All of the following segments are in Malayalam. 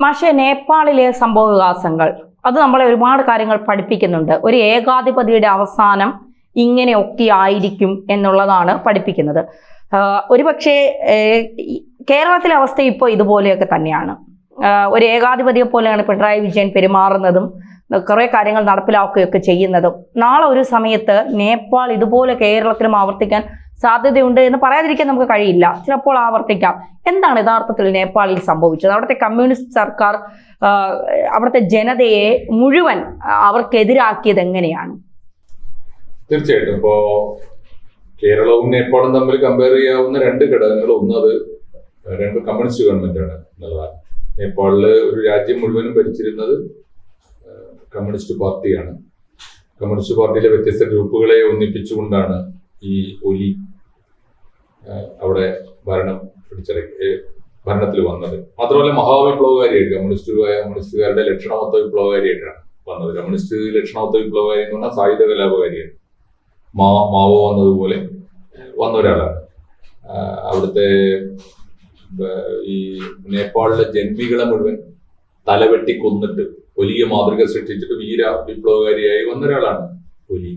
പക്ഷേ നേപ്പാളിലെ സംഭവവികാസങ്ങൾ അത് നമ്മളെ ഒരുപാട് കാര്യങ്ങൾ പഠിപ്പിക്കുന്നുണ്ട്. ഒരു ഏകാധിപതിയുടെ അവസാനം ഇങ്ങനെയൊക്കെ ആയിരിക്കും എന്നുള്ളതാണ് പഠിപ്പിക്കുന്നത്. ഒരുപക്ഷെ കേരളത്തിലെ അവസ്ഥ ഇപ്പോൾ ഇതുപോലെയൊക്കെ തന്നെയാണ്. ഒരു ഏകാധിപതിയെ പോലെയാണ് പിണറായി വിജയൻ പെരുമാറുന്നതും കുറേ കാര്യങ്ങൾ നടപ്പിലാക്കുകയൊക്കെ ചെയ്യുന്നതും. നാളെ ഒരു സമയത്ത് നേപ്പാൾ ഇതുപോലെ കേരളത്തിലും ആവർത്തിക്കാൻ സാധ്യതയുണ്ട് എന്ന് പറയാതിരിക്കാൻ നമുക്ക് കഴിയില്ല. ചിലപ്പോൾ ആവർത്തിക്കാം. എന്താണ് യഥാർത്ഥത്തിൽ നേപ്പാളിൽ സംഭവിച്ചത്? അവിടുത്തെ കമ്മ്യൂണിസ്റ്റ് സർക്കാർ അവിടുത്തെ ജനതയെ മുഴുവൻ അവർക്കെതിരാക്കിയത് എങ്ങനെയാണ്? തീർച്ചയായിട്ടും ഇപ്പോ കേരളവും നേപ്പാളും തമ്മിൽ കമ്പയർ ചെയ്യാവുന്ന രണ്ട് ഘടകങ്ങൾ. ഒന്നത് രണ്ട് കമ്മ്യൂണിസ്റ്റ് ഗവൺമെന്റാണ് എന്നുള്ളതാണ്. നേപ്പാളില് ഒരു രാജ്യം മുഴുവനും ഭരിച്ചിരുന്നത് കമ്മ്യൂണിസ്റ്റ് പാർട്ടിയാണ്. കമ്മ്യൂണിസ്റ്റ് പാർട്ടിയിലെ വ്യത്യസ്ത ഗ്രൂപ്പുകളെ ഒന്നിപ്പിച്ചുകൊണ്ടാണ് ഈ ഒലി അവിടെ ഭരണത്തിൽ വന്നത്. മാത്രമല്ല മഹാവിപ്ലവകാരിയായിട്ട് കമ്മ്യൂണിസ്റ്റുകാരുടെ ലക്ഷണമൊത്ത വിപ്ലവകാരിയായിട്ടാണ് വന്നത്. കമ്മ്യൂണിസ്റ്റ് ലക്ഷണമൊത്ത വിപ്ലവകാരി എന്ന് പറഞ്ഞാൽ സായുധ കലാപകാരിയാണ്. മാവോ വന്നതുപോലെ വന്ന ഒരാളാണ്. അവിടുത്തെ ഈ നേപ്പാളിലെ ജന്മികളെ മുഴുവൻ തലവെട്ടി കൊന്നിട്ട് വലിയ മാതൃക സൃഷ്ടിച്ചിട്ട് വീര വിപ്ലവകാരിയായി വന്ന ഒരാളാണ് ഒലി.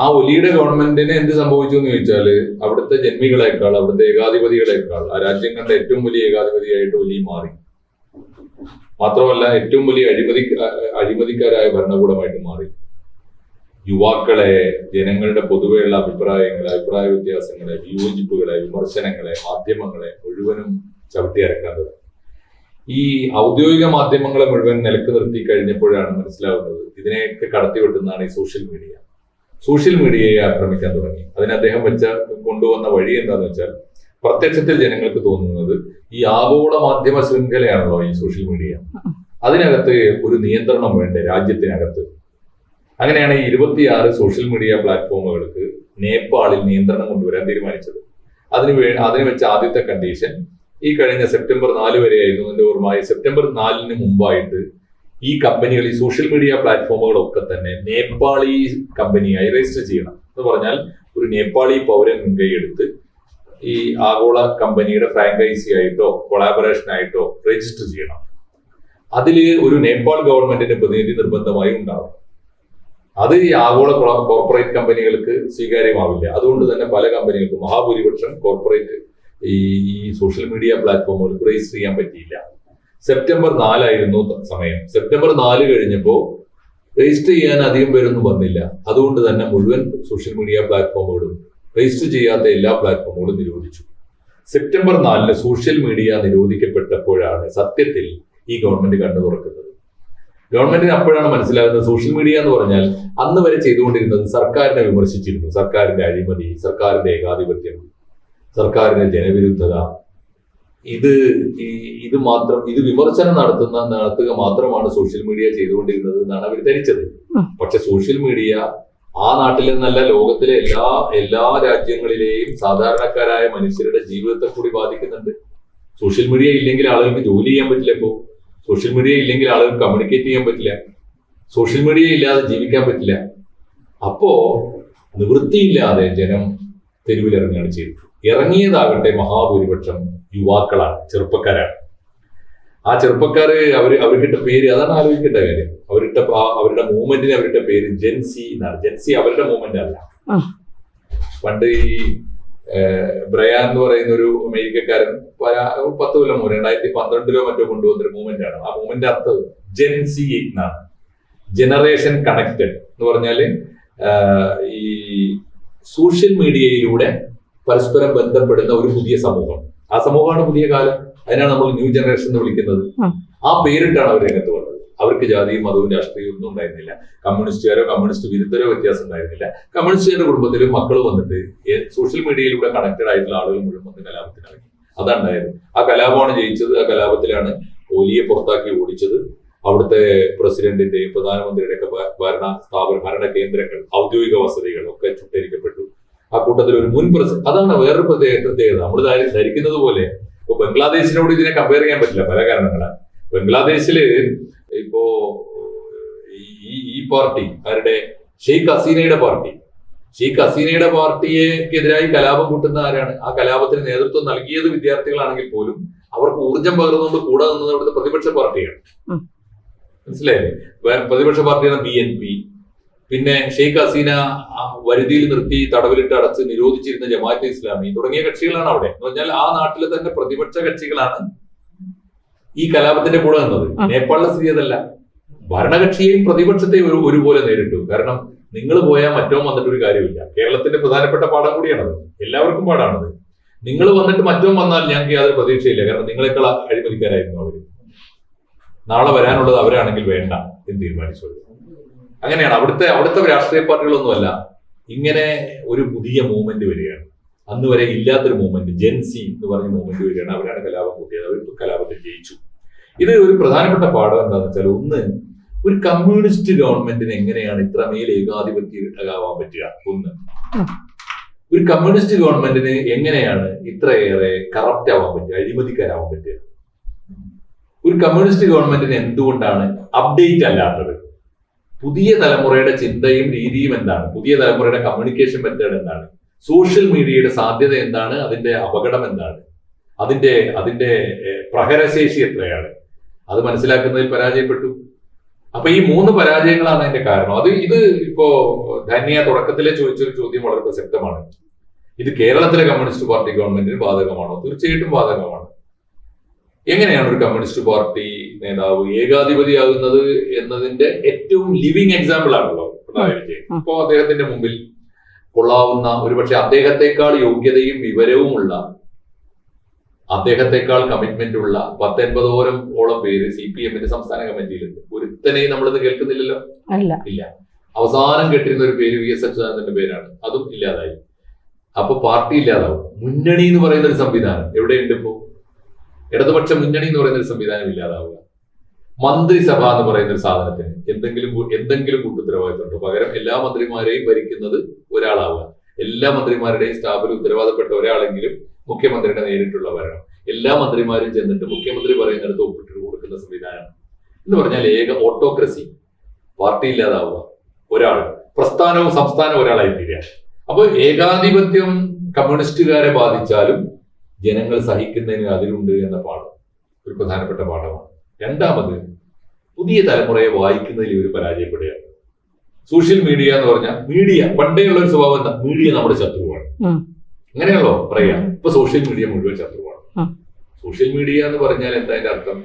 ആ ഒലിയുടെ ഗവൺമെന്റിന് എന്ത് സംഭവിച്ചു എന്ന് ചോദിച്ചാല് അവിടുത്തെ ജന്മികളെക്കാൾ, അവിടുത്തെ ഏകാധിപതികളെക്കാൾ ആ രാജ്യം കണ്ട ഏറ്റവും വലിയ ഏകാധിപതിയായിട്ട് ഒലി മാറി. മാത്രമല്ല ഏറ്റവും വലിയ അഴിമതിക്കാരായ ഭരണകൂടമായിട്ട് മാറി. യുവാക്കളെ, ജനങ്ങളുടെ പൊതുവെയുള്ള അഭിപ്രായങ്ങളെ, അഭിപ്രായ വ്യത്യാസങ്ങളെ, വിയോജിപ്പുകളെ, വിമർശനങ്ങളെ, മാധ്യമങ്ങളെ മുഴുവനും ചവിട്ടി അരക്കാൻ തുടങ്ങി. ഈ ഔദ്യോഗിക മാധ്യമങ്ങളെ മുഴുവൻ നിലക്ക് നിർത്തി കഴിഞ്ഞപ്പോഴാണ് മനസ്സിലാവുന്നത് ഇതിനെയൊക്കെ കടത്തിവെട്ടുന്നതാണ് ഈ സോഷ്യൽ മീഡിയ. സോഷ്യൽ മീഡിയയെ ആക്രമിക്കാൻ തുടങ്ങി. അതിന് അദ്ദേഹം കൊണ്ടുവന്ന വഴി എന്താന്ന് വെച്ചാൽ, പ്രത്യക്ഷത്തിൽ ജനങ്ങൾക്ക് തോന്നുന്നത് ഈ ആഗോള മാധ്യമ ശൃംഖലയാണല്ലോ ഈ സോഷ്യൽ മീഡിയ. അതിനകത്ത് ഒരു നിയന്ത്രണം വേണ്ടേ രാജ്യത്തിനകത്ത്. അങ്ങനെയാണ് ഈ 26 സോഷ്യൽ മീഡിയ പ്ലാറ്റ്ഫോമുകൾക്ക് നേപ്പാളിൽ നിയന്ത്രണം കൊണ്ടുവരാൻ തീരുമാനിച്ചത്. അതിന് വെച്ച ആദ്യത്തെ കണ്ടീഷൻ ഈ കഴിഞ്ഞ സെപ്റ്റംബർ 4 വരെയായിരുന്നു എന്റെ ഓർമ്മ. സെപ്റ്റംബർ 4 മുമ്പായിട്ട് ഈ കമ്പനികൾ, ഈ സോഷ്യൽ മീഡിയ പ്ലാറ്റ്ഫോമുകളൊക്കെ തന്നെ നേപ്പാളി കമ്പനിയായി രജിസ്റ്റർ ചെയ്യണം. എന്ന് പറഞ്ഞാൽ ഒരു നേപ്പാളി പൗരൻ മുൻകൈയെടുത്ത് ഈ ആഗോള കമ്പനിയുടെ ഫ്രാഞ്ചൈസി ആയിട്ടോ കൊളാബറേഷൻ ആയിട്ടോ രജിസ്റ്റർ ചെയ്യണം. അതിൽ ഒരു നേപ്പാൾ ഗവൺമെന്റിന്റെ പ്രതിനിധി നിർബന്ധമായി ഉണ്ടാവും. അത് ഈ ആഗോള കോർപ്പറേറ്റ് കമ്പനികൾക്ക് സ്വീകാര്യമാവില്ല. അതുകൊണ്ട് തന്നെ പല കമ്പനികൾക്കും, മഹാഭൂരിപക്ഷം കോർപ്പറേറ്റ് ഈ സോഷ്യൽ മീഡിയ പ്ലാറ്റ്ഫോമുകൾക്ക് രജിസ്റ്റർ ചെയ്യാൻ പറ്റിയില്ല. സെപ്റ്റംബർ 4 ആയിരുന്നു സമയം. സെപ്റ്റംബർ 4 കഴിഞ്ഞപ്പോൾ രജിസ്റ്റർ ചെയ്യാൻ അധികം പേരൊന്നും വന്നില്ല. അതുകൊണ്ട് തന്നെ മുഴുവൻ സോഷ്യൽ മീഡിയ പ്ലാറ്റ്ഫോമുകളും, രജിസ്റ്റർ ചെയ്യാത്ത എല്ലാ പ്ലാറ്റ്ഫോമുകളും നിരോധിച്ചു. സെപ്റ്റംബർ 4 സോഷ്യൽ മീഡിയ നിരോധിക്കപ്പെട്ടപ്പോഴാണ് സത്യത്തിൽ ഈ ഗവൺമെന്റ് കണ്ണു തുറക്കുന്നത്. ഗവൺമെന്റിന് അപ്പോഴാണ് മനസ്സിലാകുന്നത് സോഷ്യൽ മീഡിയ എന്ന് പറഞ്ഞാൽ അന്ന് വരെ ചെയ്തുകൊണ്ടിരുന്നത് സർക്കാരിനെ വിമർശിച്ചിരുന്നു. സർക്കാരിന്റെ അഴിമതി, സർക്കാരിന്റെ ഏകാധിപത്യം, സർക്കാരിന്റെ ജനവിരുദ്ധത, ഇത് വിമർശനം നടത്തുക മാത്രമാണ് സോഷ്യൽ മീഡിയ ചെയ്തുകൊണ്ടിരുന്നത് എന്നാണ് അവർ ധരിച്ചത്. പക്ഷെ സോഷ്യൽ മീഡിയ ആ നാട്ടിൽ നിന്നല്ല, ലോകത്തിലെ എല്ലാ രാജ്യങ്ങളിലെയും സാധാരണക്കാരായ മനുഷ്യരുടെ ജീവിതത്തെ കൂടി ബാധിക്കുന്നുണ്ട്. സോഷ്യൽ മീഡിയ ഇല്ലെങ്കിൽ ആളുകൾക്ക് ജോലി ചെയ്യാൻ പറ്റില്ല. ഇപ്പോ സോഷ്യൽ മീഡിയ ഇല്ലെങ്കിൽ ആളുകൾക്ക് കമ്മ്യൂണിക്കേറ്റ് ചെയ്യാൻ പറ്റില്ല. സോഷ്യൽ മീഡിയ ഇല്ലാതെ ജീവിക്കാൻ പറ്റില്ല. അപ്പോ നിവൃത്തിയില്ലാതെ ജനം തെരുവിലിറങ്ങുകയാണ് ചെയ്തത്. ഇറങ്ങിയതാകട്ടെ മഹാഭൂരിപക്ഷം യുവാക്കളാണ്, ചെറുപ്പക്കാരാണ്. ആ ചെറുപ്പക്കാര് അവർക്കിട്ട പേര്, അതാണ് ആലോചിക്കേണ്ട കാര്യം. അവരുടെ മൂവ്മെന്റിന് അവരുടെ പേര് ജെൻസി എന്നാണ്. ജെൻസി അവരുടെ മൂവ്മെന്റ് അല്ല. പണ്ട് ഈ ബ്രയാൻ എന്ന് പറയുന്ന ഒരു അമേരിക്കക്കാരൻ 10 കൊല്ലം 2012 മറ്റോ കൊണ്ടുവന്നൊരു മൂവ്മെന്റ് ആണ്. ആ മൂവ്മെന്റ് അർത്ഥം ജെൻസി എന്നാണ്. ജനറേഷൻ കണക്റ്റഡ് എന്ന് പറഞ്ഞാല് ഈ സോഷ്യൽ മീഡിയയിലൂടെ പരസ്പരം ബന്ധപ്പെടുന്ന ഒരു പുതിയ സമൂഹം. ആ സമൂഹമാണ് പുതിയ കാലം. അതിനാണ് നമ്മൾ ന്യൂ ജനറേഷൻ എന്ന് വിളിക്കുന്നത്. ആ പേരിട്ടാണ് അവർ രംഗത്ത് വന്നത്. അവർക്ക് ജാതിയും മതവും രാഷ്ട്രീയവും ഒന്നും ഉണ്ടായിരുന്നില്ല. കമ്മ്യൂണിസ്റ്റുകാരോ കമ്മ്യൂണിസ്റ്റ് വിരുദ്ധരോ വ്യത്യാസം ഉണ്ടായിരുന്നില്ല. കമ്മ്യൂണിസ്റ്റുകാരുടെ കുടുംബത്തിലും മക്കൾ വന്നിട്ട് സോഷ്യൽ മീഡിയയിലൂടെ കണക്റ്റഡ് ആയിട്ടുള്ള ആളുകൾ മുഴുവൻ വന്ന് കലാപത്തിനിറങ്ങി. അതാണ്ടായത്. ആ കലാപമാണ് ജയിച്ചത്. ആ കലാപത്തിലാണ് ഒലിയെ പുറത്താക്കി ഓടിച്ചത്. അവിടുത്തെ പ്രസിഡന്റിന്റെയും പ്രധാനമന്ത്രിയുടെ ഒക്കെ ഭരണ കേന്ദ്രങ്ങൾ, ഔദ്യോഗിക വസതികൾ ഒക്കെ ചുട്ടരിക്കപ്പെട്ടു. ആ കൂട്ടത്തിൽ ഒരു അതാണ് വേറൊരു പ്രത്യേകത. നമ്മൾ ധരിക്കുന്നത് പോലെ ഇപ്പൊ ബംഗ്ലാദേശിനോട് ഇതിനെ കമ്പയർ ചെയ്യാൻ പറ്റില്ല, പല കാരണങ്ങളാണ്. ബംഗ്ലാദേശില് ഇപ്പോ ഈ പാർട്ടി, അവരുടെ ഷെയ്ഖ് ഹസീനയുടെ പാർട്ടിയെതിരായി കലാപം കൂട്ടുന്ന ആരാണ്? ആ കലാപത്തിന് നേതൃത്വം നൽകിയത് വിദ്യാർത്ഥികളാണെങ്കിൽ പോലും അവർക്ക് ഊർജം പകർന്നുകൊണ്ട് കൂടെ നിന്നത് അവിടുത്തെ പ്രതിപക്ഷ പാർട്ടിയാണ്. മനസ്സിലായില്ലേ? പ്രതിപക്ഷ പാർട്ടിയാണ് BNP. പിന്നെ ഷെയ്ഖ് ഹസീന വരുതിയിൽ നിർത്തി തടവിലിട്ട് അടച്ച് നിരോധിച്ചിരുന്ന ജമാഅത്തെ ഇസ്ലാമി തുടങ്ങിയ കക്ഷികളാണ് അവിടെ. എന്ന് പറഞ്ഞാൽ ആ നാട്ടിലെ തന്നെ പ്രതിപക്ഷ കക്ഷികളാണ് ഈ കലാപത്തിന്റെ കൂടെ നിന്നത്. നേപ്പാളിലെ സ്ഥിതി അതല്ല. ഭരണകക്ഷിയെയും പ്രതിപക്ഷത്തെയും ഒരുപോലെ നേരിട്ടു. കാരണം നിങ്ങൾ പോയാൽ മറ്റോ വന്നിട്ട് ഒരു കാര്യമില്ല. കേരളത്തിന്റെ പ്രധാനപ്പെട്ട പാഠം കൂടിയാണത്, എല്ലാവർക്കും പാടാണത്. നിങ്ങൾ വന്നിട്ട് മറ്റോ വന്നാൽ ഞങ്ങൾക്ക് യാതൊരു പ്രതീക്ഷയില്ല. കാരണം നിങ്ങളെക്കാൾ അഴിമതിക്കാരായിരുന്നു അവര്. നാളെ വരാനുള്ളത് അവരാണെങ്കിൽ വേണ്ട എന്ന് തീരുമാനിച്ചത്. അങ്ങനെയാണ് അവിടുത്തെ രാഷ്ട്രീയ പാർട്ടികളൊന്നുമല്ല. ഇങ്ങനെ ഒരു പുതിയ മൂവ്മെന്റ് വരികയാണ്. അന്ന് വരെ ഇല്ലാത്തൊരു മൂവ്മെന്റ്, ജെൻസി എന്ന് പറഞ്ഞ മൂവ്മെന്റ് വരികയാണ്. അവരാണ് കലാപം കൂട്ടിയത്. അവർ കലാപത്തിൽ ജയിച്ചു. ഇത് ഒരു പ്രധാനപ്പെട്ട പാഠം എന്താണെന്ന് വെച്ചാൽ, ഒന്ന്, ഒരു കമ്മ്യൂണിസ്റ്റ് ഗവൺമെന്റിന് എങ്ങനെയാണ് ഇത്രമേൽ ഏകാധിപത്യമാവാൻ പറ്റുക? ഒന്ന്, ഒരു കമ്മ്യൂണിസ്റ്റ് ഗവൺമെന്റിന് എങ്ങനെയാണ് ഇത്രയേറെ കറപ്റ്റ് ആവാൻ പറ്റുക, അഴിമതിക്കാരാവാൻ പറ്റുക? ഒരു കമ്മ്യൂണിസ്റ്റ് ഗവൺമെന്റിന് എന്തുകൊണ്ടാണ് അപ്ഡേറ്റ് അല്ലാത്തത്? പുതിയ തലമുറയുടെ ചിന്തയും രീതിയും എന്താണ്? പുതിയ തലമുറയുടെ കമ്മ്യൂണിക്കേഷൻ മെത്തേഡ് എന്താണ്? സോഷ്യൽ മീഡിയയുടെ സാധ്യത എന്താണ്? അതിന്റെ അപകടം എന്താണ്? അതിന്റെ പ്രഹരശേഷി എത്രയാണ്? അത് മനസ്സിലാക്കുന്നതിൽ പരാജയപ്പെട്ടു. അപ്പൊ ഈ 3 പരാജയങ്ങളാണ് അതിന്റെ കാരണം. ഇത് ഇപ്പോ ധന്യ തുടക്കത്തിലെ ചോദിച്ചൊരു ചോദ്യം വളരെ പ്രസക്തമാണ്. ഇത് കേരളത്തിലെ കമ്മ്യൂണിസ്റ്റ് പാർട്ടി ഗവൺമെന്റിന് ബാധകമാണോ? തീർച്ചയായിട്ടും ബാധകമാണ്. എങ്ങനെയാണ് ഒരു കമ്മ്യൂണിസ്റ്റ് പാർട്ടി നേതാവ് ഏകാധിപതിയാകുന്നത് എന്നതിന്റെ ഏറ്റവും ലിവിങ് എക്സാമ്പിൾ ആണല്ലോ പിണറായി വിജയൻ. ഇപ്പോ അദ്ദേഹത്തിന്റെ മുമ്പിൽ കൊള്ളാവുന്ന, ഒരുപക്ഷെ അദ്ദേഹത്തെക്കാൾ യോഗ്യതയും വിവരവുമുള്ള, അദ്ദേഹത്തെക്കാൾ കമ്മിറ്റ്മെന്റ് ഉള്ള 10-80ഓളം പേര് CPM-ന്റെ സംസ്ഥാന കമ്മിറ്റിയിലുണ്ട്. ഒരുത്തനെയും നമ്മളിത് കേൾക്കുന്നില്ലല്ലോ. ഇല്ല. അവസാനം കേട്ടിരുന്ന ഒരു പേര് VS അച്യുതാനന്ദന്റെ പേരാണ്. അതും ഇല്ലാതായി. അപ്പൊ പാർട്ടി ഇല്ലാതാവും. മുന്നണി എന്ന് പറയുന്ന ഒരു സംവിധാനം എവിടെയുണ്ട്? ഇപ്പോ ഇടതുപക്ഷ മുന്നണി എന്ന് പറയുന്ന ഒരു സംവിധാനം ഇല്ലാതാവുക. മന്ത്രിസഭ എന്ന് പറയുന്ന ഒരു സാധനത്തിന് എന്തെങ്കിലും കൂട്ടുത്തരവാദിത്തമുണ്ടോ? പകരം എല്ലാ മന്ത്രിമാരെയും ഭരിക്കുന്നത് ഒരാളാവുക. എല്ലാ മന്ത്രിമാരുടെയും സ്റ്റാഫിൽ ഉത്തരവാദപ്പെട്ട ഒരാളെങ്കിലും മുഖ്യമന്ത്രിയുടെ നേരിട്ടുള്ള ഭരണം. എല്ലാ മന്ത്രിമാരും ചെന്നിട്ട് മുഖ്യമന്ത്രി പറയുന്നിടത്ത് ഒപ്പിട്ട് കൊടുക്കുന്ന സംവിധാനം എന്ന് പറഞ്ഞാൽ ഓട്ടോക്രസി. പാർട്ടി ഇല്ലാതാവുക, ഒരാൾ, പ്രസ്ഥാനവും സംസ്ഥാനവും ഒരാളായി തീരുക. അപ്പൊ ഏകാധിപത്യം കമ്മ്യൂണിസ്റ്റുകാരെ ബാധിച്ചാലും ജനങ്ങൾ സഹിക്കുന്നതിന് അതിലുണ്ട് എന്ന പാഠം ഒരു പ്രധാനപ്പെട്ട പാഠമാണ്. രണ്ടാമത്, പുതിയ തലമുറയെ വായിക്കുന്നതിൽ ഇവർ പരാജയപ്പെടുകയാണ്. സോഷ്യൽ മീഡിയ എന്ന് പറഞ്ഞാൽ, മീഡിയ പണ്ടേയുള്ള ഒരു സ്വഭാവം എന്താ? മീഡിയ നമ്മുടെ ശത്രുവാണ്, അങ്ങനെയല്ലോ പറയാ. ഇപ്പൊ സോഷ്യൽ മീഡിയ മുഴുവൻ ശത്രുവാണ്. സോഷ്യൽ മീഡിയ എന്ന് പറഞ്ഞാൽ എന്താ അതിന്റെ അർത്ഥം?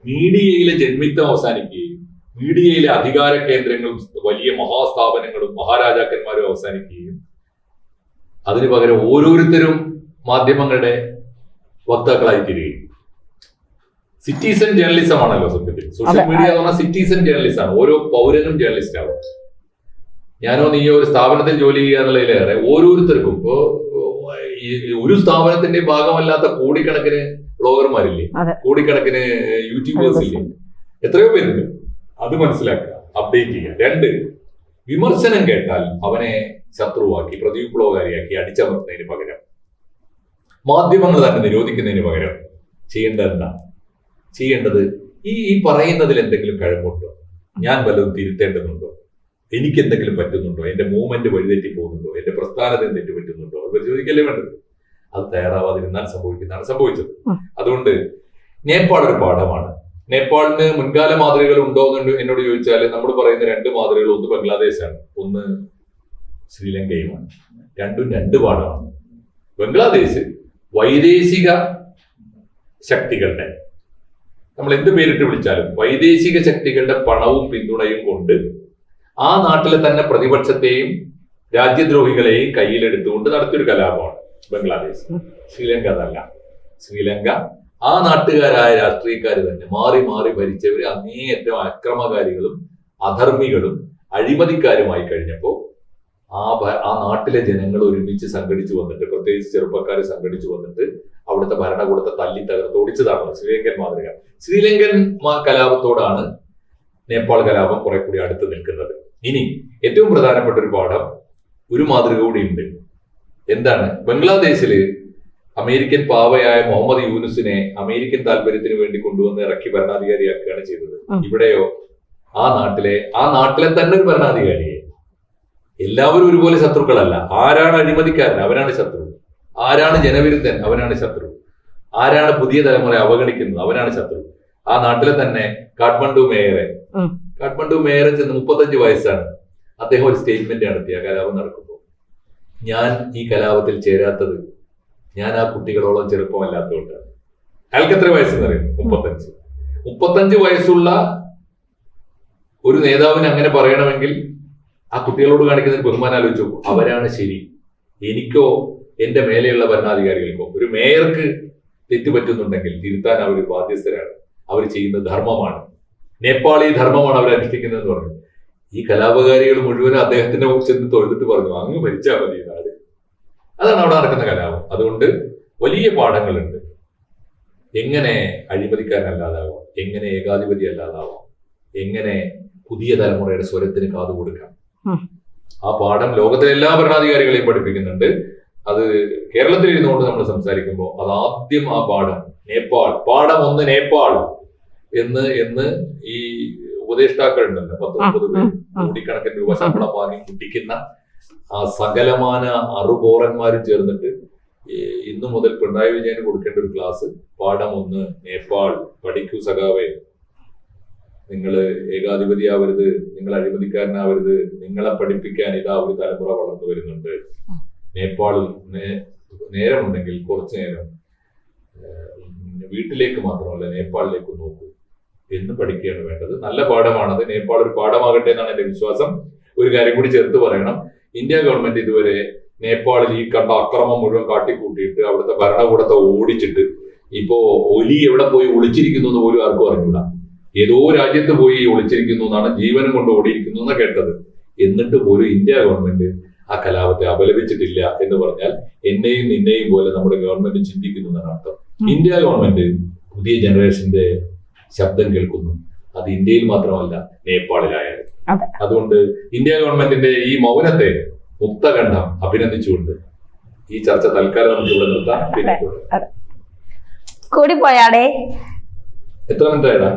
മീഡിയയിലെ ജന്മിത്വം അവസാനിക്കുകയും മീഡിയയിലെ അധികാര കേന്ദ്രങ്ങളും വലിയ മഹാസ്ഥാപനങ്ങളും മഹാരാജാക്കന്മാരും അവസാനിക്കുകയും അതിനു പകരം ഓരോരുത്തരും മാധ്യമങ്ങളുടെ വക്താക്കളായി തീരുകയും. സിറ്റിസൺ ജേർണലിസം ആണല്ലോ സത്യത്തിൽ സോഷ്യൽ മീഡിയ എന്ന് പറഞ്ഞാൽ. സിറ്റിസൺ ജേർണലിസം ആണ്. ഓരോ പൗരനും ജേർണലിസ്റ്റ് ആവും. ഞാനോ നീയോ ഒരു സ്ഥാപനത്തിൽ ജോലി ചെയ്യുക എന്നുള്ളതിലേറെ ഓരോരുത്തർക്കും, ഇപ്പോ ഒരു സ്ഥാപനത്തിന്റെ ഭാഗമല്ലാത്ത കോടിക്കണക്കിന് ബ്ലോഗർമാരില്ലേ, കോടിക്കണക്കിന് യൂട്യൂബേഴ്സ് ഇല്ലേ, എത്രയോ പേരുണ്ട്. അത് മനസ്സിലാക്കുക, അപ്ഡേറ്റ് ചെയ്യുക. 2, വിമർശനം കേട്ടാൽ അവനെ ശത്രുവാക്കി, പ്രതിവിപ്ലവകാരിയാക്കി അടിച്ചമർത്തുന്നതിന് പകരം, മാധ്യമങ്ങൾ തന്നെ നിരോധിക്കുന്നതിന് പകരം ചെയ്യേണ്ടത് ഈ പറയുന്നതിൽ എന്തെങ്കിലും കഴിവുണ്ടോ? ഞാൻ വല്ലതും തിരുത്തേണ്ടതുണ്ടോ? എനിക്ക് എന്തെങ്കിലും പറ്റുന്നുണ്ടോ? എന്റെ മൂവ്മെന്റ് വഴിതെറ്റി പോകുന്നുണ്ടോ? എന്റെ പ്രസ്ഥാനത്തിന് തെറ്റ് പറ്റുന്നുണ്ടോ? അത് പരിശോധിക്കല്ലേ വേണ്ടത്. അത് തയ്യാറാവാതിരുന്നാൽ സംഭവിക്കുന്നതാണ് സംഭവിച്ചത്. അതുകൊണ്ട് നേപ്പാൾ ഒരു പാഠമാണ്. നേപ്പാളിന് മുൻകാല മാതൃകകൾ ഉണ്ടോ എന്ന് എന്നോട് ചോദിച്ചാൽ നമ്മൾ പറയുന്ന 2 മാതൃകകൾ, ഒന്ന് ബംഗ്ലാദേശാണ്, ഒന്ന് ശ്രീലങ്കയുമാണ്. രണ്ടും 2 പാഠമാണ്. ബംഗ്ലാദേശ് വൈദേശിക ശക്തികളുടെ, നമ്മൾ എന്ത് പേരിട്ട് വിളിച്ചാലും വൈദേശിക ശക്തികളുടെ പണവും പിന്തുണയും കൊണ്ട് ആ നാട്ടിലെ തന്നെ പ്രതിപക്ഷത്തെയും രാജ്യദ്രോഹികളെയും കയ്യിലെടുത്തുകൊണ്ട് നടത്തിയൊരു കലാപമാണ് ബംഗ്ലാദേശ്. ശ്രീലങ്ക അതല്ല. ശ്രീലങ്ക ആ നാട്ടുകാരായ രാഷ്ട്രീയക്കാർ തന്നെ മാറി മാറി ഭരിച്ചവര് അങ്ങേയറ്റം അക്രമകാരികളും അധർമ്മികളും അഴിമതിക്കാരുമായി കഴിഞ്ഞപ്പോൾ ആ നാട്ടിലെ ജനങ്ങൾ ഒരുമിച്ച് സംഘടിച്ചു വന്നിട്ട്, പ്രത്യേകിച്ച് ചെറുപ്പക്കാർ സംഘടിച്ചു വന്നിട്ട് അവിടുത്തെ ഭരണകൂടത്തെ തല്ലി തകർത്ത് ഓടിച്ചതാണ് ശ്രീലങ്കൻ മാതൃക. ശ്രീലങ്കൻ കലാപത്തോടാണ് നേപ്പാൾ കലാപം കുറെ കൂടി അടുത്ത് നിൽക്കുന്നത്. ഇനി ഏറ്റവും പ്രധാനപ്പെട്ട ഒരു പാഠം, ഒരു മാതൃക കൂടി ഉണ്ട്. എന്താണ്? ബംഗ്ലാദേശില് അമേരിക്കൻ പാവയായ മുഹമ്മദ് യൂനുസിനെ അമേരിക്കൻ താല്പര്യത്തിന് വേണ്ടി കൊണ്ടുവന്ന് ഇറക്കി ഭരണാധികാരിയാക്കുകയാണ് ചെയ്തത്. ഇവിടെയോ ആ നാട്ടിലെ തന്നെ ഒരു ഭരണാധികാരിയെ. എല്ലാവരും ഒരുപോലെ ശത്രുക്കളല്ല. ആരാണ് അഴിമതിക്കാരൻ അവനാണ് ശത്രു, ആരാണ് ജനവിരുദ്ധൻ അവനാണ് ശത്രു. ആരാണ് പുതിയ തലമുറയെ അവഗണിക്കുന്നത് അവരാണ് ശത്രു. ആ നാട്ടിലെ തന്നെ കാഠ്മണ്ഡു മേയറെ ചെന്ന് 35 വയസ്സാണ്. അദ്ദേഹം ഒരു സ്റ്റേറ്റ്മെന്റ് നടത്തി ആ കലാപം നടക്കുമ്പോൾ, ഞാൻ ഈ കലാപത്തിൽ ചേരാത്തത് ഞാൻ ആ കുട്ടികളോളം ചെറുപ്പമല്ലാത്തതുകൊണ്ടാണ്. അയാൾക്ക് എത്ര വയസ്സെന്ന് അറിയാം? 35 വയസ്സുള്ള ഒരു നേതാവിന് അങ്ങനെ പറയണമെങ്കിൽ ആ കുട്ടികളോട് കാണിക്കുന്നതിന് ബഹുമാനം ആലോചിച്ചു. അവരാണ് ശരി, എനിക്കോ എന്റെ മേലെയുള്ള ഭരണാധികാരികൾക്കോ ഒരു മേയർക്ക് തെറ്റുപറ്റുന്നുണ്ടെങ്കിൽ തിരുത്താൻ അവർ ബാധ്യസ്ഥരാണ്. അവർ ചെയ്യുന്നത് ധർമ്മമാണ്, നേപ്പാളി ധർമ്മമാണ് അവർ അനുഷ്ഠിക്കുന്നതെന്ന് പറഞ്ഞു. ഈ കലാപകാരികൾ മുഴുവൻ അദ്ദേഹത്തിന്റെ ചെന്ന് തൊഴുതിട്ട് പറഞ്ഞു, അങ്ങ് ഭരിച്ചാൽ മതി നാട്. അതാണ് അവിടെ നടക്കുന്ന കലാപം. അതുകൊണ്ട് വലിയ പാഠങ്ങളുണ്ട്. എങ്ങനെ അഴിമതിക്കാരനല്ലാതാവാം, എങ്ങനെ ഏകാധിപതി അല്ലാതാവാം, എങ്ങനെ പുതിയ തലമുറയുടെ സ്വരത്തിന് കാതു കൊടുക്കാം. ആ പാഠം ലോകത്തിലെ എല്ലാ ഭരണാധികാരികളെയും പഠിപ്പിക്കുന്നുണ്ട്. അത് കേരളത്തിൽ ഇരുന്നുകൊണ്ട് നമ്മൾ സംസാരിക്കുമ്പോൾ അതാദ്യം ആ പാഠം പാഠം 1 നേപ്പാൾ എന്ന് ഈ ഉപദേഷ്ടാക്കൾ ഉണ്ടല്ലോ, 19 പേര് കോടിക്കണക്കിന് രൂപ ശമ്പളം വാങ്ങി കുട്ടിക്കുന്ന ആ സകലമാന അറുപോറന്മാരും ചേർന്നിട്ട് ഇന്നു മുതൽ പിണറായി വിജയന് കൊടുക്കേണ്ട ഒരു ക്ലാസ് പാഠം 1 നേപ്പാൾ. പഠിക്കൂ സഖാവേ, നിങ്ങൾ ഏകാധിപതിയാവരുത്, നിങ്ങൾ അഴിമതിക്കാരനാവരുത്, നിങ്ങളെ പഠിപ്പിക്കാൻ ഇതാ ഒരു തലമുറ വളർന്നു വരുന്നുണ്ട്. നേപ്പാളിൽ നേരമുണ്ടെങ്കിൽ കുറച്ചു നേരം വീട്ടിലേക്ക് മാത്രമല്ല നേപ്പാളിലേക്ക് നോക്കൂ എന്ന് പഠിക്കുകയാണ് വേണ്ടത്. നല്ല പാഠമാണത്. നേപ്പാൾ ഒരു പാഠമാകട്ടെ എന്നാണ് എന്റെ വിശ്വാസം. ഒരു കാര്യം കൂടി ചേർത്ത് പറയണം, ഇന്ത്യ ഗവൺമെന്റ് ഇതുവരെ നേപ്പാളിൽ ഈ കണ്ട അക്രമം മുഴുവൻ കാട്ടിക്കൂട്ടിയിട്ട് അവിടുത്തെ ഭരണകൂടത്തെ ഓടിച്ചിട്ട് ഇപ്പോ ഒലി എവിടെ പോയി ഒളിച്ചിരിക്കുന്നു എന്ന് പോലും ആർക്കും അറിഞ്ഞൂടാ. ഏതോ രാജ്യത്ത് പോയി ഒളിച്ചിരിക്കുന്നു എന്നാണ്, ജീവനും കൊണ്ട് ഓടിയിരിക്കുന്നു എന്നാണ് കേട്ടത്. എന്നിട്ട് പോലും ഇന്ത്യ ഗവൺമെന്റ് ആ കലാപത്തെ അപലപിച്ചിട്ടില്ല എന്ന് പറഞ്ഞാൽ എന്നെയും നിന്നെയും പോലെ നമ്മുടെ ഗവൺമെന്റ് ചിന്തിക്കുന്നു എന്നാണ് അർത്ഥം. ഇന്ത്യ ഗവൺമെന്റ് പുതിയ ജനറേഷന്റെ ശബ്ദം കേൾക്കുന്നു. അത് ഇന്ത്യയിൽ മാത്രമല്ല നേപ്പാളിലായാലും. അതുകൊണ്ട് ഇന്ത്യ ഗവൺമെന്റിന്റെ ഈ മൗനത്തെ മുക്തകണ്ഠം അഭിനന്ദിച്ചുകൊണ്ട് ഈ ചർച്ച തൽക്കാലം നമുക്ക് ഇവിടെ നിർത്താം. പിന്നെ കൂടി പോയാടേ. എത്ര മിനിറ്റ് ആയിടാ?